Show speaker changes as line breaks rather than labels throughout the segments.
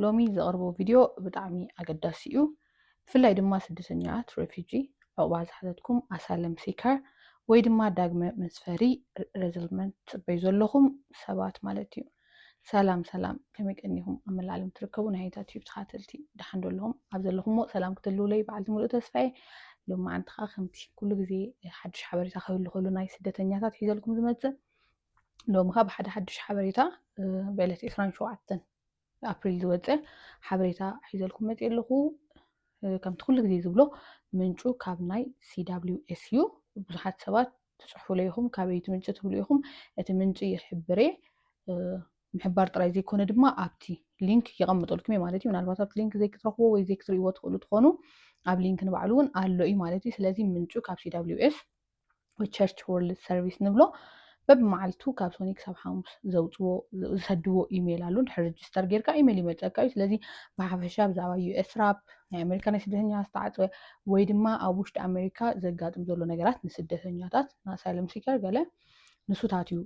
ሎሚ ዘቕርቦ ቪድዮ ብጣዕሚ ኣገዳሲ እዩ ብፍላይ ድማ ስደተኛታት ሬፊጂ ዕቑባ ዝሓዘትኩም ኣሳለም ሲከር ወይ ድማ ዳግመ መስፈሪ ሬዝልመንት ፅበዩ ዘለኹም ሰባት ማለት እዩ ሰላም ከመይ ቀኒኹም ኣብ መላእ ዓለም ትርከቡ ናይ ሃይታት ዩብ ተኸታተልቲ ድሓን ዘለኹም ኣብ ዘለኹምሞ ሰላም ክትህልውለይ በዓልቲ ሙሉእ ተስፋዬ ሎማዓንቲ ከዓ ከምቲ ኩሉ ግዜ ሓድሽ ሓበሬታ ክህሉ ከሎ ናይ ስደተኛታት ሒዘልኩም ዝመፅእ ሎሚ ከዓ ብሓደ ሓድሽ ሓበሬታ ብዕለት 27 ኣፕሪል ዝወፀ ሓበሬታ ሒዘልኩም መፅእ ኣለኹ ከምቲ ኩሉ ግዜ ዝብሎ ምንጩ ካብ ናይ CWS እዩ ብዙሓት ሰባት ትፅሕፍሉ ኢኹም ካበይ እቲ ምንጪ ትብሉ ኢኹም እቲ ምንጪ ይሕብር ምሕባር ጥራይ ዘይኮነ ድማ ኣብቲ ሊንክ ይቐምጠልኩም እየ ማለት እዩ ምናልባት ኣብቲ ሊንክ ዘይክትረኽቦ ወይ ዘይክትሪእዎ ትኽእሉ ትኾኑ ኣብ ሊንክ ንባዕሉ እውን ኣሎ እዩ ማለት እዩ ስለዚ ምንጩ ካብ CWS ወይ ቸርች ወርልድ ሰርቪስ ንብሎ በብመዓልቱ ካብ ሶኒ ክሳብ ሓሙስ ዘውፅዎ ዝሰድዎ ኢሜይል ኣሎ ድሕሪ ሬጅስተር ጌርካ ኢሜይል ይመፀካ እዩ ስለዚ ብሓፈሻ ብዛዕባ ዩኤስ ራፕ ናይ ኣሜሪካ ናይ ስደተኛ ዝተዓፅወ ወይ ድማ ኣብ ውሽጢ ኣሜሪካ ዘጋጥም ዘሎ ነገራት ንስደተኛታት ንኣሳይለም ሲከር ገለ ንሱታት እዩ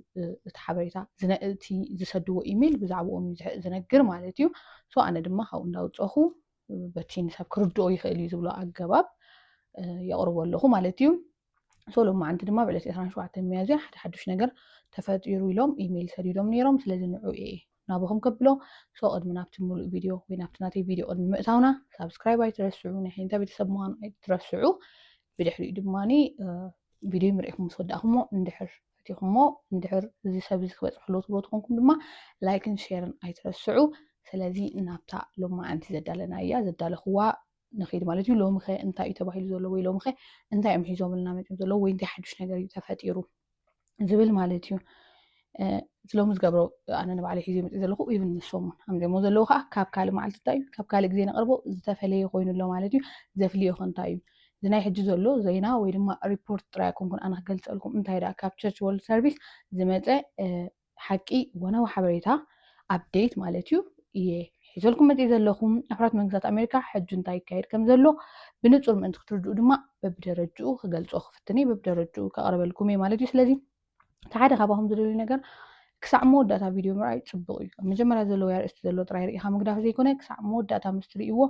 እቲ ሓበሬታ እቲ ዝሰድዎ ኢሜይል ብዛዕባኦም እዩ ዝነግር ማለት እዩ ሶ ኣነ ድማ ካብኡ እንዳውፀኹ በቲ ንሰብ ክርድኦ ይኽእል እዩ ዝብሎ ኣገባብ የቕርቦ ኣለኹ ማለት እዩ ሶ ሎማዓንቲ ድማ ብዕለት 27 ሚያዝያ ሓደ ሓዱሽ ነገር ተፈጢሩ ኢሎም ኢሜይል ሰዲዶም ነይሮም ስለዚ ንዑ ናብኹም ከብሎ ሶ ቅድሚ ናብቲ ሙሉእ ቪድዮ ወይ ናብቲ ናተይ ቪድዮ ቅድሚ ምእታውና ሳብስክራይብ ኣይትረስዑ ናይ ሓይንታ ቤተሰብ ምዃኑ ኣይትረስዑ ብድሕሪኡ ድማኒ ቪድዮ ምርኢኹም ምስ ወዳእኹሞ እንድሕር ፈቲኹሞ እንድሕር እዚ ሰብ እዚ ክበፅሕ ትብሎ ትኾንኩም ድማ ላይክን ሼርን ኣይትረስዑ ስለዚ ናብታ ሎማዓንቲ ዘዳለና እያ ዘዳለኽዋ ንኸይድ ማለት እዩ ሎሚ ኸ እንታይ እዩ ተባሂሉ ዘሎ ወይ ሎሚ ኸ እንታይ እዮም ሒዞምልና መፅኦም ዘሎ ወይ እንታይ ሓዱሽ ነገር እዩ ተፈጢሩ ዝብል ማለት እዩ እቲ ሎሚ ዝገብሮ ኣነ ንባዕለይ ሒዘ መፅእ ዘለኹ ኢቭን ንሶም ከምዚሞ ዘለዉ ከዓ ካብ ካልእ መዓልቲ እንታይ እዩ ካብ ካልእ ግዜ ነቕርቦ ዝተፈለየ ኮይኑሎ ማለት እዩ ዘፍልዮ ኸ እንታይ እዩ እዚ ናይ ሕጂ ዘሎ ዜና ወይ ድማ ሪፖርት ጥራይ ኣይኮንኩን ኣነ ክገልፀልኩም እንታይ ዳ ካብ ቸርች ወርልድ ሰርቪስ ዝመፀ ሓቂ ወናዊ ሓበሬታ ኣፕዴት ማለት እዩ ሒዘልኩም መፅእ ዘለኹም ኣሕራት መንግስታት ኣሜሪካ ሕጂ እንታይ ይካየድ ከም ዘሎ ብንጹር ምእንቲ ክትርድኡ ድማ በብደረጅኡ ክገልጾ ክፍትኒ በብደረጅኡ ከቕርበልኩም እየ ማለት እዩ ስለዚ እቲ ሓደ ካብኹም ዝደልዩ ነገር ክሳዕ መወዳእታ ቪድዮ ምርኣይ ፅቡቅ እዩ መጀመርያ ዘለዎ ኣርእስቲ ዘሎ ጥራይ ርኢኻ ምግዳፍ ዘይኮነ ክሳዕ መወዳእታ ምስ ትርእይዎ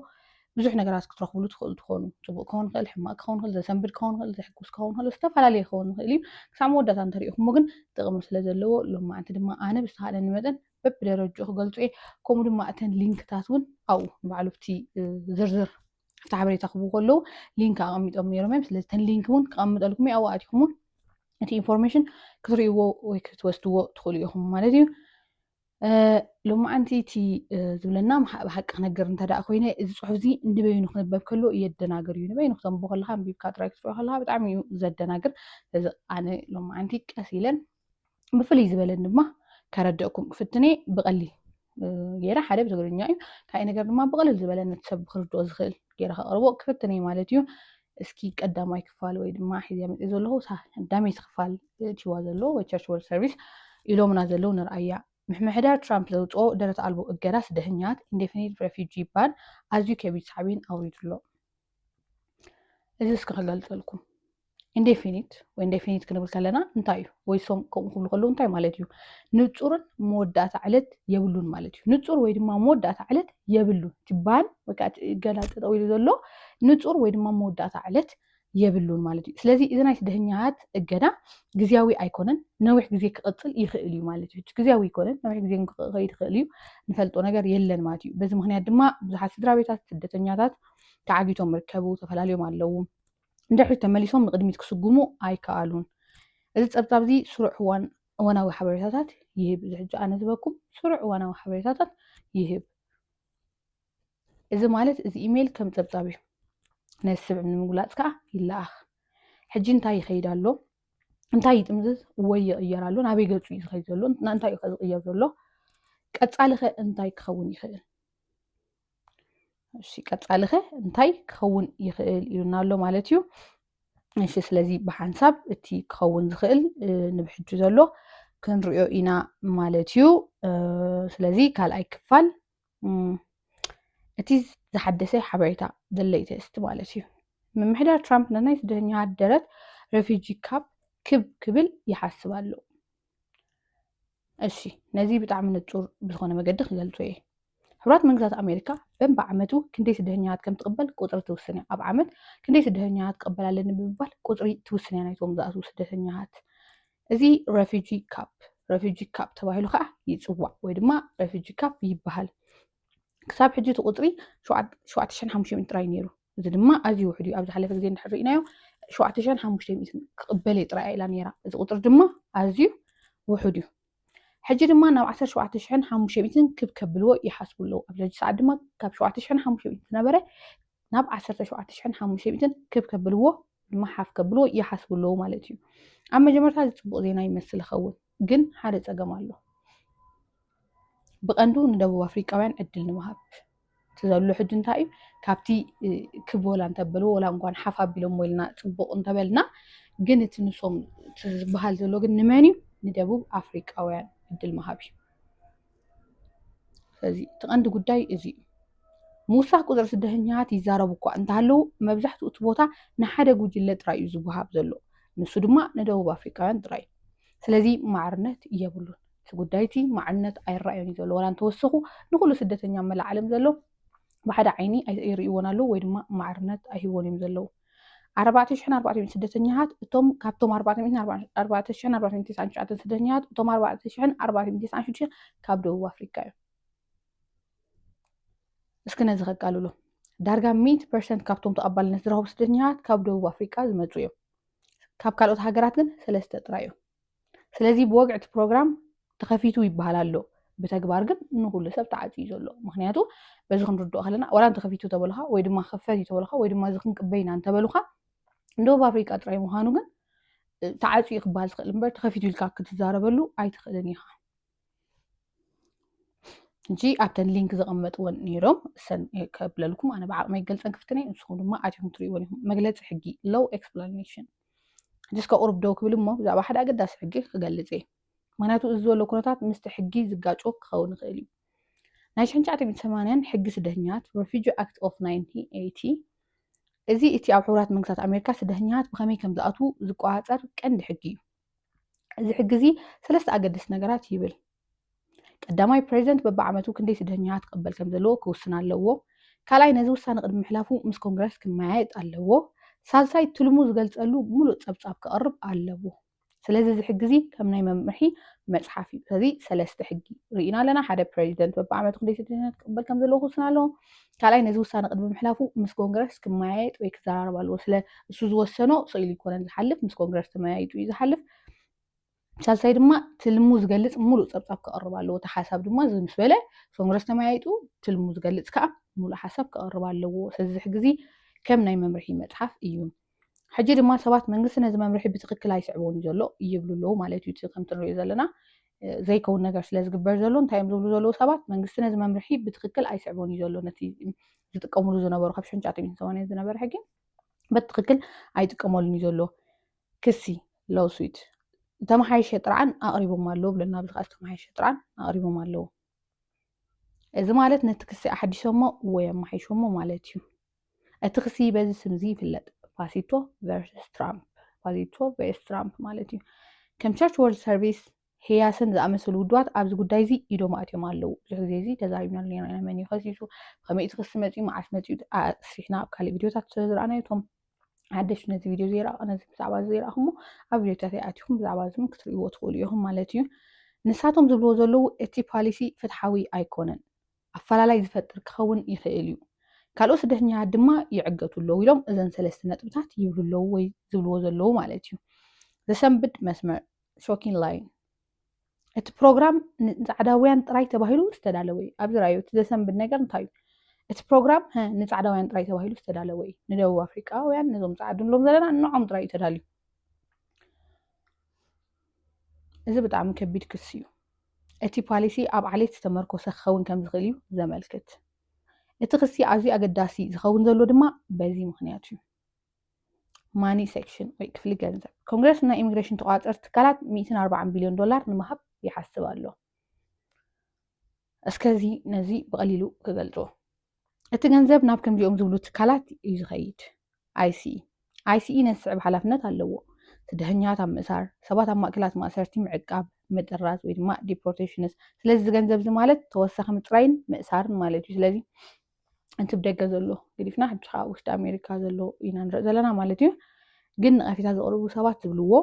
ብዙሕ ነገራት ክትረኽብሉ ትኽእሉ ትኾኑ ፅቡቅ ክኸውን ክእል ሕማቅ ክኸውን ክእል ዘሰንብድ ክኸውን ክእል ዘሕጉስ ክኸውን ክእል ዝተፈላለየ ክኸውን ንኽእል እዩ ክሳዕ መወዳእታ እንተሪኢኹሞ ግን ጥቕሚ ስለ ዘለዎ ሎማዓንቲ ድማ ኣነ ብዝተኻእለኒ መጠን በብደረጅኡ ክገልፁ እየ ከምኡ ድማ እተን ሊንክታት እውን ኣብኡ ንባዕሉ እቲ ዝርዝር ኣብቲ ሓበሬታ ክህቡ ከለዉ ሊንክ ኣቐሚጦም ነይሮም እዮም ስለዚ እተን ሊንክ እውን ክቐምጠልኩም እየ ኣብኡ ኣቲኹም እውን እቲ ኢንፎርሜሽን ክትሪእዎ ወይ ክትወስድዎ ትኽእሉ ኢኹም ማለት እዩ ሎማዓንቲ እቲ ዝብለና ብሓቂ ክነግር እንተዳኣ ኮይነ እዚ ፅሑፍ እዚ ንበይኑ ክንበብ ከሎ የደናግር እዩ ንበይኑ ክተንብቦ ከለካ ኣንቢብካ ጥራይ ክትሪኦ ከለካ ብጣዕሚ እዩ ዘደናግር ስለዚ ኣነ ሎማዓንቲ ቀስ ኢለን ብፍልይ ዝበለን ድማ ከረድአኩም ክፍትነ ብቐሊል ጌራ ሓደ ብትግርኛ እዩ ካይ ነገር ድማ ብቐሊል ዝበለ ነቲ ሰብ ክርድኦ ዝኽእል ጌራ ከቕርቦ ክፍትነ ማለት እዩ እስኪ ቀዳማይ ክፋል ወይ ድማ ሒዘ መፅእ ዘለኹ ቀዳመይቲ ክፋል እትይዋ ዘሎ ወይ ቸርች ወርልድ ሰርቪስ ኢሎምና ዘለዉ ንርኣያ ምሕምሕዳር ትራምፕ ዘውፅኦ ደረት ኣልቦ እገዳ ስደተኛት ኢንዴፊኒት ሬፊጂ ባን ኣዝዩ ከቢድ ሳዕቤን ኣውሪዱሎ እዚ እስኪ ክገልፀልኩም ኢንዴፊኒት ወይ ኢንዴፊኒት ክንብል ከለና እንታይ እዩ ወይ ሶም ከምኡ ክብሉ ከለዉ እንታይ ማለት እዩ ንፁርን መወዳእታ ዕለት የብሉን ማለት እዩ ንፁር ወይ ድማ መወዳእታ ዕለት የብሉን ትባን ወይ ከዓ ገላ ጠጠው ኢሉ ዘሎ ንፁር ወይ ድማ መወዳእታ ዕለት የብሉን ማለት እዩ ስለዚ እዚ ናይ ስደተኛታት እገዳ ግዝያዊ ኣይኮነን ነዊሕ ግዜ ክቕፅል ይኽእል እዩ ማለት እዩ ግዝያዊ ይኮነን ነዊሕ ግዜ ክኸይድ ይኽእል እዩ ንፈልጦ ነገር የለን ማለት እዩ በዚ ምክንያት ድማ ብዙሓት ስድራ ቤታት ስደተኛታት ተዓጊቶም ይርከቡ ተፈላለዮም ኣለዉ እንድሕር ተመሊሶም ንቅድሚት ክስጉሙ ኣይከኣሉን እዚ ፀብፃብ እዚ ስሩዕ እዋናዊ ሓበሬታታት ይህብ እዚ ሕጂ ኣነ ዝበኩም ስሩዕ እዋናዊ ሓበሬታታት ይህብ እዚ ማለት እዚ ኢሜይል ከም ፀብፃብ እዩ ነዚ ስብዕ ንምግላፅ ከዓ ይለኣኽ ሕጂ እንታይ ይኸይድ ኣሎ እንታይ ይጥምዝዝ ወይ ይቕየር ኣሎ ናበይ ገፁ እዩ ዝኸይድ ዘሎ እንታይ እዩ ዝቕየር ዘሎ ቀፃሊ ኸ እንታይ ክኸውን ይኽእል እሺ ቀፃሊ ኸ እንታይ ክኸውን ይኽእል ኢሉና ኣሎ ማለት እዩ እሺ ስለዚ ብሓንሳብ እቲ ክኸውን ዝኽእል ንብሕጁ ዘሎ ክንሪኦ ኢና ማለት እዩ ስለዚ ካልኣይ ክፋል እቲ ዝሓደሰ ሓበሬታ ዘለይቲ እስቲ ማለት እዩ ምምሕዳር ትራምፕ ናይ ስደተኛታት ደረት ሬፊጂ ካፕ ክብል ይሓስብ ኣሎ እሺ ነዚ ብጣዕሚ ንፁር ብዝኾነ መገዲ ክገልፆ እየ حبرات منجزات أمريكا بين بعمتو كندي سدهنيات كم تقبل قطر توسني أب عمت كندي سدهنيات قبل على نبيبال قطري توسني يعني توم زاتو سدهنيات زي refugee cap تباهلو خا يتصوع ويدما refugee cap يبهل كساب حجي تقطري شو عتشان حمشي من تراي نيرو إذا دما أزي وحدي أبز حلف زين حرينايو شو عتشان حمشي من قبلي تراي إلى نيرا إذا قطر دما أزي وحدي حجي دما ناو 17,500 كبلو يحسبوا له قبل ساعة دما كاب 17,500 نبره ناب 17,500 كبلو دما حاف كبلو يحسبوا له مالتي أما جمرتها ጽቡቕ ዜና ይመስል ኸውን ግን ሓደ ጸገም ኣሎ ብቐንዱ ንደቡብ ኣፍሪቃውያን ዕድል ንምሃብ ትዘሉ ሕጂ እንታይ እዩ ካብቲ ክቦላ እንተበሉ ወላ እንኳን ሓፍ ኣቢሎም ወይልና ጽቡቕ እንተበልና ግን እቲ ንሶም ዝበሃል ዘሎ ግን ንመን እዩ ንደቡብ ኣፍሪቃውያን ዕድል ምሃብ እዩ ስለዚ እቲ ቀንዲ ጉዳይ እዚ ሙሳህ ቁጥር ስደተኛታት ይዛረቡ እኳ እንተሃለዉ መብዛሕትኡ እቲ ቦታ ንሓደ ጉጅለ ጥራይ እዩ ዝወሃብ ዘሎ ንሱ ድማ ንደቡብ ኣፍሪካውያን ጥራይ ስለዚ ማዕርነት የብሉን እቲ ጉዳይቲ ማዕርነት ኣይረኣዮን እዩ ዘሎ ወላ እንተወሰኹ ንኩሉ ስደተኛ መላእ ዓለም ዘሎ ብሓደ ዓይኒ ይርእይዎን ኣለዉ ወይ ድማ ማዕርነት ኣይህቦን እዮም ዘለዉ 4,400 ስደተኛታት እቶም ካብቶም 4,499 ስደተኛታት እቶም 4,496 ካብ ደቡብ ኣፍሪካ እዮም እስኪ ነዚ ከቃልሎ ዳርጋ 100% ካብቶም ተቐባልነት ዝረኸቡ ስደተኛታት ካብ ደቡብ ኣፍሪካ ዝመፁ እዮም ካብ ካልኦት ሃገራት ግን 3 ጥራይ እዮም ስለዚ ብወግዒ እቲ ፕሮግራም ተኸፊቱ ይበሃል ኣሎ ብተግባር ግን ንኩሉ ሰብ ተዓፅዩ ዘሎ ምክንያቱ በዚ ክንርድኦ ከለና ወላ ተኸፊቱ ተበልኻ ወይ ድማ ከፈት ተበልኻ ወይ ድማ ዝኽን ቅበይና እንተበልኻ ደቡብ ኣፍሪካ ጥራይ ምዃኑ ግን ተዓፅዩ ክበሃል ዝኽእል እምበር ተኸፊቱ ኢልካ ክትዛረበሉ ኣይትኽእልን ኢኻ እንጂ ኣብተን ሊንክ ዝቐመጥዎን ነይሮም ከብለልኩም ኣነ ብዓቕመይ ይገልፀን ክፍትነ ንስኹም ድማ ኣትኩም ትርእይዎን ኢኹም መግለፂ ሕጊ ሎው ኤክስፕላኔሽን جسكا قرب دوك بلمو زعما حدا قداس حقي خغلص ايه معناتو እዚ ዘሎ ኩነታት ምስቲ ሕጊ ዝጋጮ ክኸውን ይኽእል እዩ ናይ 1980 ሕጊ ስደተኛታት Refugee Act of 1980 እዚ እቲ ኣብ ሕብራት መንግስታት ኣሜሪካ ስደተኛታት ብኸመይ ከም ዝኣትዉ ዝቆፃፀር ቀንዲ ሕጊ እዩ እዚ ሕጊ እዚ ሰለስተ ኣገደስቲ ነገራት ይብል ቀዳማይ ፕሬዚደንት በብዓመቱ ክንደይ ስደተኛታት ክቅበል ከም ዘለዎ ክውስን ኣለዎ ካልኣይ ነዚ ውሳነ ቅድሚ ምሕላፉ ምስ ኮንግረስ ክመያየጥ ኣለዎ ሳልሳይ ትልሙ ዝገልጸሉ ሙሉእ ጸብጻብ ክቐርብ ኣለዎ ስለዚ እዚ ሕጊ እዚ ከም ናይ መምርሒ መጽሓፍ እዩ ስለዚ ሰለስተ ሕጊ ርኢና ኣለና ሓደ ፕሬዚደንት በብዓመቱ ክንደይ ስደተኛታት ክቅበል ከም ዘለዎ ክውስን ኣለዎ ካልኣይ ነዚ ውሳነ ቅድሚ ምሕላፉ ምስ ኮንግረስ ክመያየጥ ወይ ክዘራረብ ኣለዎ ስለ እሱ ዝወሰኖ ስኢሉ ይኮነን ዝሓልፍ ምስ ኮንግረስ ተመያይጡ እዩ ዝሓልፍ ሳልሳይ ድማ ትልሙ ዝገልጽ ሙሉእ ጸብጻብ ክቐርብ ኣለዎ እቲ ሓሳብ ድማ ምስ በለ ኮንግረስ ተመያይጡ ትልሙ ዝገልጽ ከዓ ሙሉእ ሓሳብ ክቐርብ ኣለዎ ስለዚ ሕጊ እዚ ከም ናይ መምርሒ መጽሓፍ እዩ ሕጂ ድማ ሰባት መንግስቲ ነዚ መምርሒ ብትክክል ኣይስዕቦን እዩ ዘሎ ይብሉሎ ማለት እዩ ከም ትሪኡ ዘለና ዘይከውን ነገር ስለ ዝግበር ዘሎ እንታይ እዮም ዝብሉ ዘለዉ ሰባት መንግስቲ ነዚ መምርሒ ብትክክል ኣይስዕቦን እዩ ዘሎ ነቲ ዝጥቀምሉ ዝነበሩ ካብ 1980 ዝነበረ ሕጊ ብትክክል ኣይጥቀመሉን እዩ ዘሎ ክሲ ሎውስዊት ተመሓይሸ ጥርዓን ኣቕሪቦም ኣለዉ ብለና ብዝኻስ ተመሓይሸ ጥርዓን ኣቕሪቦም ኣለዉ እዚ ማለት ነቲ ክሲ ኣሓዲሶሞ ወይ ኣመሓይሾሞ ማለት እዩ እቲ ክሲ በዚ ስም እዚ ይፍለጥ ፓሲቶ ቨርሰስ ትራምፕ ማለት እዩ ከም ቸርች ወርልድ ሰርቪስ ህያስን ዝኣመሰሉ ውድባት ኣብዚ ጉዳይ እዚ ኢዶም ኣትዮም ኣለዉ ብዙሕ ግዜ እዚ ተዛሪብና ኣለና መን እዩ ከሲሱ ከመይ እቲ ክሲ መፂኡ መዓስ መፂኡ ኣስሪሕና ኣብ ካሊእ ቪድዮታት ስለዝረኣናዮ እቶም ሓደሽቲ ነዚ ቪድዮ ነዚ ብዛዕባ ዘይረኣኹሞ ኣብ ቪድዮታት ኣትኹም ብዛዕባ እዚ ክትሪእዎ ትኽእሉ ኢኹም ማለት እዩ ንሳቶም ዝብልዎ ዘለዉ እቲ ፖሊሲ ፍትሓዊ ኣይኮነን ኣፈላላይ ዝፈጥር ክኸውን ይኽእል እዩ ካልኦት ስደተኛታት ድማ ይዕገቱ ኣለዉ ኢሎም እዘን ሰለስተ ነጥብታት ይብሉ ኣለዉ ወይ ዝብልዎ ዘለዉ ማለት እዩ ዘሰንብድ መስመር ሾኪንግ ላይን እቲ ፕሮግራም ንፃዕዳውያን ጥራይ ተባሂሉ ዝተዳለወ እዩ ኣብዚ ራእዩ እቲ ዘሰንብድ ነገር እንታይ እዩ እቲ ፕሮግራም ንፃዕዳውያን ጥራይ ተባሂሉ ዝተዳለወ እዩ ንደቡብ ኣፍሪቃውያን ነዞም ፃዕዱ ንብሎም ዘለና ንዖም ጥራይ እዩ ተዳልዩ እዚ ብጣዕሚ ከቢድ ክሲ እዩ እቲ ፖሊሲ ኣብ ዓሌት ዝተመርኮሰ ክኸውን ከም ዝኽእል እዩ ዘመልክት እቲ ክሲ ኣዝዩ ኣገዳሲ ዝኸውን ዘሎ ድማ በዚ ምክንያት እዩ ማኒ ሴክሽን ወይ ክፍሊ ገንዘብ ኮንግረስ ናይ ኢሚግሬሽን ተቆፃፀርቲ ትካላት $140 ቢልዮን ይሓስብ ኣሎ እስከዚ ነዚ ብቐሊሉ ክገልጾ እቲ ገንዘብ ናብ ከምዚኦም ዝብሉ ትካላት እዩ ዝኸይድ ኣይሲኢ ነስዕብ ሓላፍነት ኣለዎ ስደተኛታት ኣብ ምእሳር ሰባት ኣብ ማእከላት ማእሰርቲ ምዕቃብ ምጥራዝ ወይ ድማ ዲፖርቴሽንስ ስለዚ ገንዘብ እዚ ማለት ተወሳኺ ምፅራይን ምእሳርን ማለት እዩ ስለዚ እንት ብደገ ዘሎ ግዲፍና ሕጂ ከዓ ውሽጢ ኣሜሪካ ዘሎ ኢና ንርኢ ዘለና ማለት እዩ ግን ንቐፊታ ዘቕርቡ ሰባት ዝብልዎ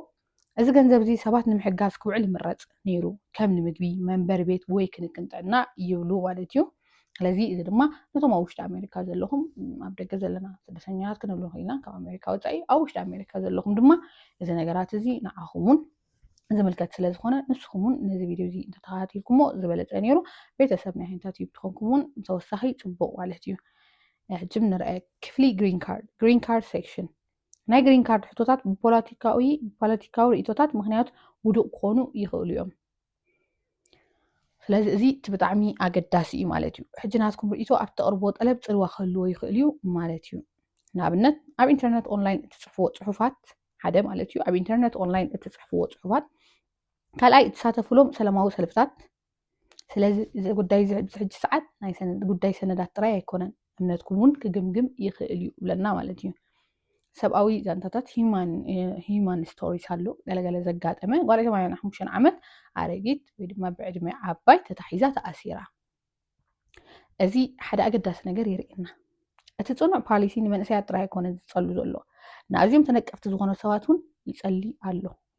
እዚ ገንዘብ እዚ ሰባት ንምሕጋዝ ክውዕል ይምረፅ ነይሩ ከም ንምግቢ መንበሪ ቤት ወይ ክንክን ጥዕና ይብሉ ማለት እዩ ስለዚ እዚ ድማ ነቶም ኣብ ውሽጢ ኣሜሪካ ዘለኹም ኣብ ደገ ዘለና ስደተኛታት ክንብሎ ኮይና ካብ ኣሜሪካ ወፃኢ ኣብ ውሽጢ ኣሜሪካ ዘለኹም ድማ እዚ ነገራት እዚ ንዓኹም እውን ዝምልከት ስለ ዝኾነ ንስኹም እውን ነዚ ቪድዮ እዚ እንተተኸታተልኩሞ ዝበለፀ ነይሩ ቤተሰብ ናይ ሃይንታት ዩብ ትኾንኩም እውን ተወሳኺ ፅቡቕ ማለት እዩ ሕጂ ንርአ ክፍሊ ግሪን ካርድ ሴክሽን ናይ ግሪን ካርድ ሕቶታት ብፖለቲካዊ ርእቶታት ምክንያት ውዱቕ ክኾኑ ይኽእሉ እዮም ስለዚ እዚ እቲ ብጣዕሚ ኣገዳሲ እዩ ማለት እዩ ሕጂ ናትኩም ርእቶ ኣብ ተቕርቦ ጠለብ ፅልዋ ክህልዎ ይኽእል እዩ ማለት እዩ ንኣብነት ኣብ ኢንተርነት ኦንላይን እትፅሕፍዎ ፅሑፋት ሓደ ማለት እዩ ኣብ ኢንተርነት ኦንላይን እትፅሕፍዎ ፅሑፋት ካልኣይ እትሳተፍሎም ሰላማዊ ሰልፍታት ስለዚ እዚ ጉዳይ እዚ ሕጂ ሰዓት ናይ ጉዳይ ሰነዳት ጥራይ ኣይኮነን እምነትኩም እውን ክግምግም ይኽእል እዩ ብለና ማለት እዩ ሰብኣዊ ዛንታታት ሂማን ስቶሪስ ኣሎ ገለገለ ዘጋጠመ ጓል 85 ዓመት ኣረጊት ወይ ድማ ብዕድመ ዓባይ ተታሒዛ ተኣሲራ እዚ ሓደ ኣገዳሲ ነገር የርእየና እቲ ፅኑዕ ፖሊሲ ንመንእሰያት ጥራይ ኣይኮነ ዝፀሉ ዘሎ ንኣዝዮም ተነቀፍቲ ዝኾኑ ሰባት እውን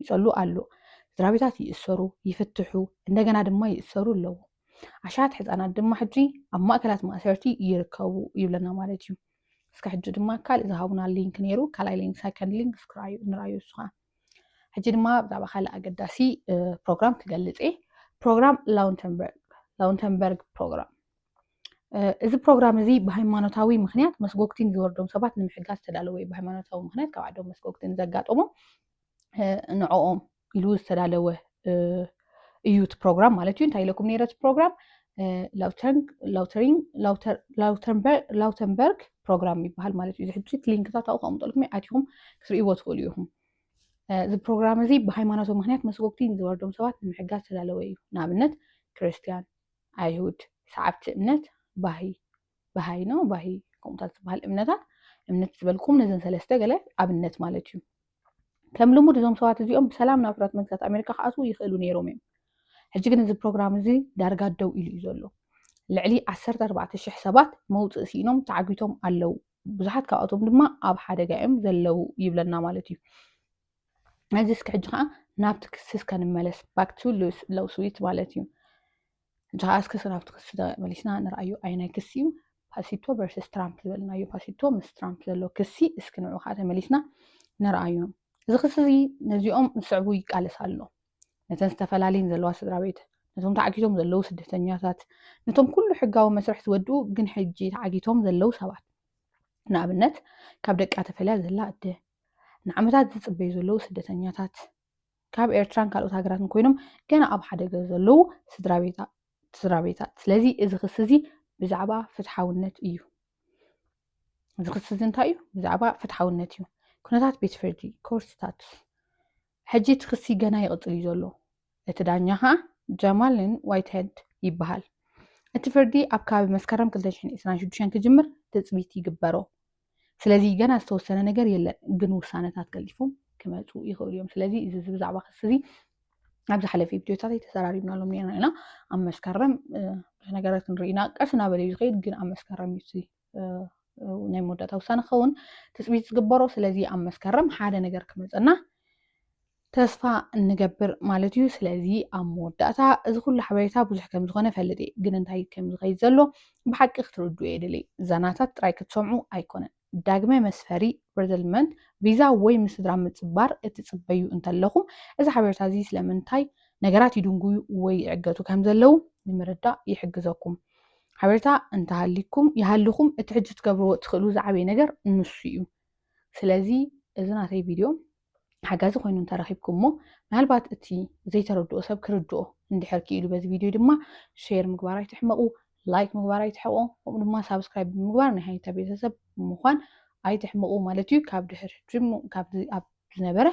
ይፀሉ ኣሎ ስድራቤታት ይእሰሩ ይፍትሑ እንደገና ድማ ይእሰሩ ኣለዉ ኣሻት ህፃናት ድማ ሕጂ ኣብ ማእከላት ማእሰርቲ ይርከቡ ይብለና ማለት እዩ እስከ ሕጂ ድማ ካልእ ዝሃቡና ሊንክ ነይሩ ካልኣይ ሊንክ ሰከንድ ሊንክ ንራዩ እሱ ከዓ ሕጂ ድማ ብዛዕባ ካልእ ኣገዳሲ ፕሮግራም ክገልፅ ፕሮግራም ላውንተንበርግ ፕሮግራም እዚ ፕሮግራም እዚ ብሃይማኖታዊ ምክንያት መስጎግቲን ዝወርዶም ሰባት ንምሕጋዝ ዝተዳለወ እዩ ብሃይማኖታዊ ምክንያት ካብ ዓዶም መስጎግቲን ዘጋጠሞም ንዕኦም ኢሉ ዝተዳለወ እዩ እቲ ፕሮግራም ማለት እዩ እንታይ ኢለኩም ነይረ እቲ ፕሮግራም ላውተንበርግ ፕሮግራም ይበሃል ማለት እዩ ሕጂ ሊንክታት ኣብኡ ከቕምጠልኩም ኣትኹም ክትርእይዎ ትኽእሉ ኢኹም እዚ ፕሮግራም እዚ ብሃይማኖታዊ ምክንያት መስጎግቲን ዝወርዶም ሰባት ንምሕጋዝ ዝተዳለወ እዩ ንኣብነት ክርስቲያን ኣይሁድ ሰዓብቲ እምነት ባሃይ ከምኡታት ዝበሃል እምነት ዝበልኩም ነዘን ሰለስተ ገለ ኣብነት ማለት እዩ ከም ልሙድ እዞም ሰባት እዚኦም ብሰላም ናብ ሕራት መንግስታት ኣሜሪካ ክኣትዉ ይኽእሉ ነይሮም እዮም ሕጂ ግን እዚ ፕሮግራም እዚ ዳርጋ ደው ኢሉ እዩ ዘሎ ልዕሊ 14,000 ሰባት መውፅእ ሲኢኖም ተዓጊቶም ኣለው ብዙሓት ካብኣቶም ድማ ኣብ ሓደጋ እዮም ዘለው ይብለና ማለት እዩ እዚ እስኪ ሕጂ ከዓ ናብቲ ክስስ ከንመለስ ባክ ቱ ሎው ስዊት ማለት እዩ ሕጂ ከዓ እስኪ ናብቲ ክሲ መሊስና ንርኣዩ ዓይነት ክሲ እዩ ፓሲቶ ቨርሰስ ትራምፕ ዝበልናዮ ፓሲቶ ምስ ትራምፕ ዘሎ ክሲ እስኪ ንዑ ከዓ ተመሊስና ንርኣዩ እዚ ክሲ እዚ ነዚኦም ዝስዕቡ ይቃለስ ኣሎ ነተን ዝተፈላለየን ዘለዋ ስድራ ቤት ነቶም ተዓጊቶም ዘለው ስደተኛታት ነቶም ኩሉ ሕጋዊ መስርሕ ዝወድኡ ግን ሕጂ ተዓጊቶም ዘለው ሰባት ንኣብነት ካብ ደቃ ተፈልያ ዘላ እደ ንዓመታት ዝፅበዩ ዘለው ስደተኛታት ካብ ኤርትራን ካልኦት ሃገራትን ኮይኖም ገና ኣብ ሓደገ ዘለው ስድራቤታት ስለዚ እዚ ክሲ እዚ ብዛዕባ ፍትሓውነት እዩ እዚ ክሲ እዚ እንታይ እዩ ብዛዕባ ፍትሓውነት እዩ ኩነታት ቤት ፍርዲ ኮርስታት ሕጂ እቲ ክሲ ገና ይቕፅል እዩ ዘሎ እቲ ዳኛ ከዓ ጃማልን ዋይትሄድ ይበሃል እቲ ፍርዲ ኣብ ከባቢ መስከረም 2026 ክጅምር ትፅቢት ይግበሮ ስለዚ ገና ዝተወሰነ ነገር የለን ግን ውሳነታት ገሊፎም ክመፁ ይኽእሉ እዮም ስለዚ እዚ ብዛዕባ ክሲ እዚ ኣብ ዝሓለፈ ቪድዮታት ተሰራሪብናሎም ነርና ኢና ኣብ መስከረም ብዙሕ ነገራት ክንርኢና ቀስ እናበለ እዩ ዝኸይድ ግን ኣብ መስከረም እዩ ናይ መወዳእታ ውሳነ ክኸውን ትፅቢት ዝግበሮ ስለዚ ኣብ መስከረም ሓደ ነገር ክመፀና ተስፋ እንገብር ማለት እዩ ስለዚ ኣብ መወዳእታ እዚ ኩሉ ሓበሬታ ብዙሕ ከም ዝኾነ ፈልጥ ግን እንታይ ከም ዝኸይድ ዘሎ ብሓቂ ክትርድኡ የድልይ ዛናታት ጥራይ ክትሰምዑ ኣይኮነን ዳግመ መስፈሪ ሪዘልመንት ቪዛ ወይ ምስድራ ምፅባር እትፅበዩ እንተለኹም እዚ ሓበሬታ እዚ ስለምንታይ ነገራት ይድንጉዩ ወይ ይዕገቱ ከም ዘለው ንምርዳእ ይሕግዘኩም ሓበሬታ ይሃልኩም እቲ ሕጂ ትገብርዎ ትኽእሉ ዝዓበየ ነገር ንሱ እዩ ስለዚ እዚ ናተይ ቪድዮ ሓጋዚ ኮይኑ እንተረኺብኩምሞ ምናልባት እቲ ዘይተረድኦ ሰብ ክርድኦ እንድሕር ክኢሉ በዚ ቪድዮ ድማ ሼር ምግባር ኣይትሕመቑ ላይክ ምግባር ኣይትሕቆ ከምኡ ድማ ሳብስክራይብ ብምግባር ናይ ሃይታ ቤተሰብ ምዃን ኣይትሕመቑ ማለት እዩ ካብ ድሕር ካብ ኣብ ዝነበረ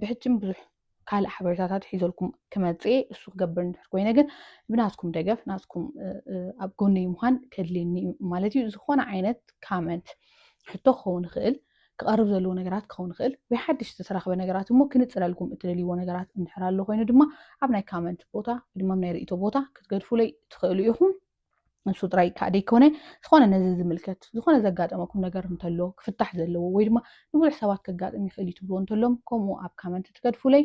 ብሕጅም ብዙሕ ካልእ ሓበሬታታት ሒዘልኩም ክመፅእ እሱ ክገብር እንድሕር ኮይነ ግን ብናትኩም ደገፍ ናትኩም ኣብ ጎነይ ምዃን ከድልየኒ ማለት እዩ ዝኾነ ዓይነት ካመንት ሕቶ ክኸውን ይኽእል كقرب زلوا نجارات كون خل ويحدش تسرخ بنجارات ممكن تسألكم تدليوا نجارات انحرار له خينو دما عبنا كومنت بوتا دما من يريتو بوتا كتقدفوا لي تخيلوا يهم نسو تراي كادي كونه ዝኾነ ነዚ ዝምልከት ዝኾነ ዘጋጠመኩም ነገር እንተሎ ክፍታሕ ዘለዎ ወይ ድማ ንብዙሕ ሰባት ከጋጥም ይኽእል እዩ ትብልዎ እንተሎም ከምኡ ኣብ ካመንት ትገድፉለይ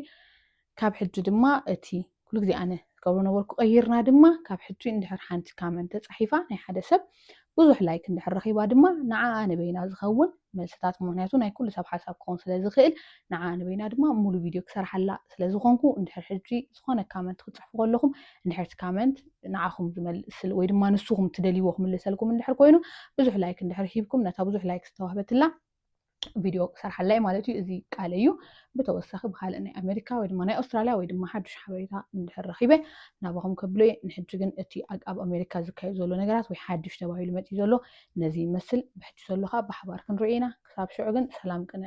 ካብ ሕጂ ድማ እቲ ኩሉ ግዜ ኣነ ዝገብሮ ነበርኩ ቀይርና ድማ ካብ ሕጂ እንድሕር ሓንቲ ካመንት ተፃሒፋ ናይ ሓደ ሰብ ብዙሕ ላይክ እንድሕር ረኺባ ድማ ንዓኣ ንበይና ዝኸውን መልስታት ምክንያቱ ናይ ኩሉ ሰብ ሓሳብ ክኸውን ስለ ዝኽእል ንዓኣ ንበይና ድማ ሙሉ ቪድዮ ክሰርሓላ ስለ ዝኾንኩ እንድሕር ሕጂ ዝኾነ ካመንት ክፅሕፉ ከለኹም እንድሕር እቲ ካመንት ንዓኹም ዝመልስ ወይ ድማ ንስኹም ትደልይዎ ክምልሰልኩም እንድሕር ኮይኑ ብዙሕ ላይክ እንድሕር ሂብኩም ነታ ብዙሕ ላይክ ዝተዋህበትላ ቪድዮ ክሰርሓላይ ማለት እዩ እዚ ቃል እዩ ብተወሳኺ ብካልእ ናይ ኣሜሪካ ወይ ድማ ናይ ኣውስትራልያ ወይ ድማ ሓዱሽ ሓበሬታ እንድሕር ረኺበ ናባኹም ከብሎ ንሕጂ ግን እቲ ኣብ ኣሜሪካ ዝካየድ ዘሎ ነገራት ወይ ሓዱሽ ተባሂሉ መፂኡ ዘሎ ነዚ ይመስል ብሕጂ ዘለካ ብሓባር ክንሪኦ ኢና ክሳብ ሽዑ ግን ሰላም ቅነ